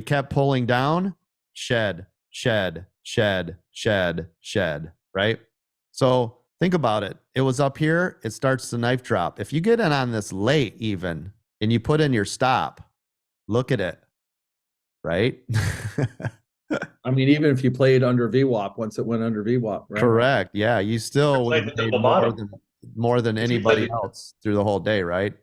It kept pulling down, shed, shed, shed, shed, shed, right? So think about it. It was up here. It starts to knife drop. If you get in on this late even and you put in your stop, look at it, right? I mean, even if you played under VWAP, once it went under VWAP, right? Correct. Yeah. You still would have made more than anybody else through the whole day, right?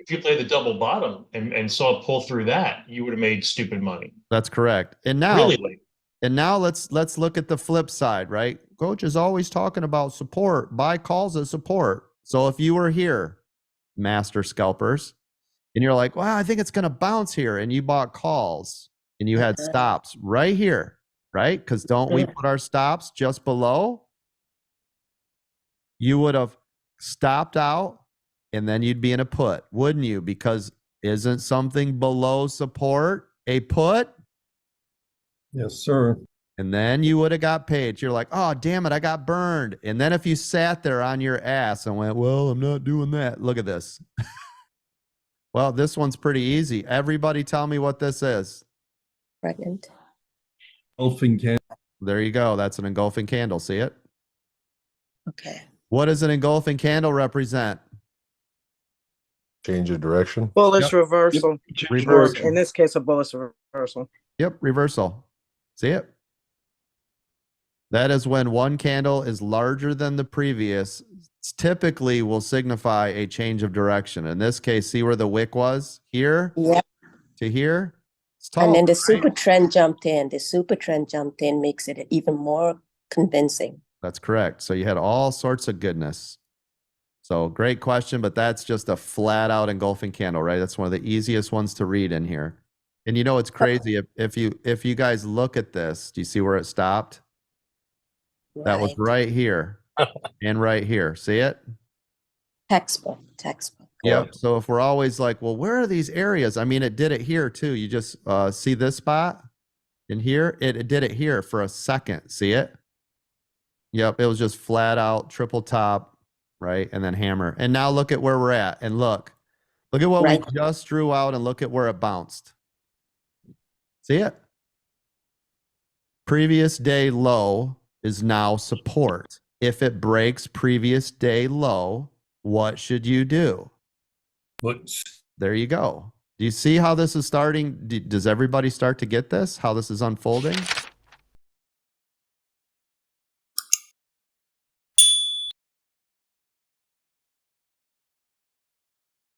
If you played the double bottom and saw it pull through that, you would have made stupid money. That's correct. And now, really late. And now let's look at the flip side, right? Coach is always talking about support, buy calls at support. So if you were here, master scalpers, and you're like, well, I think it's going to bounce here, and you bought calls and you had stops right here, right? Because don't we put our stops just below? You would have stopped out and then you'd be in a put, wouldn't you? Because isn't something below support a put? Yes, sir. And then you would have got paid. You're like, oh, damn it, I got burned. And then if you sat there on your ass and went, well, I'm not doing that. Look at this. Well, this one's pretty easy. Everybody tell me what this is. Pregnant. Engulfing candle. There you go. That's an engulfing candle. See it? Okay. What does an engulfing candle represent? Change of direction. Bullish reversal. Reversal. In this case, a bullish reversal. Yep, reversal. See it? That is when one candle is larger than the previous. Typically will signify a change of direction. In this case, see where the wick was? Here to here. It's tall, and then the super trend jumped in. The super trend jumped in, makes it even more convincing. That's correct. So you had all sorts of goodness. So great question, but that's just a flat out engulfing candle, right? That's one of the easiest ones to read in here. And you know, it's crazy. If you guys look at this, do you see where it stopped? Right. That was right here and right here. See it? Textbook. Yep. So if we're always like, well, where are these areas? I mean, it did it here too. You just see this spot in here. It did it here for a second. See it? Yep. It was just flat out triple top, right? And then hammer. And now look at where we're at. And look at what we just drew out and look at where it bounced. See it? Previous day low is now support. If it breaks previous day low, what should you do? There you go. Do you see how this is starting? Does everybody start to get this? How this is unfolding?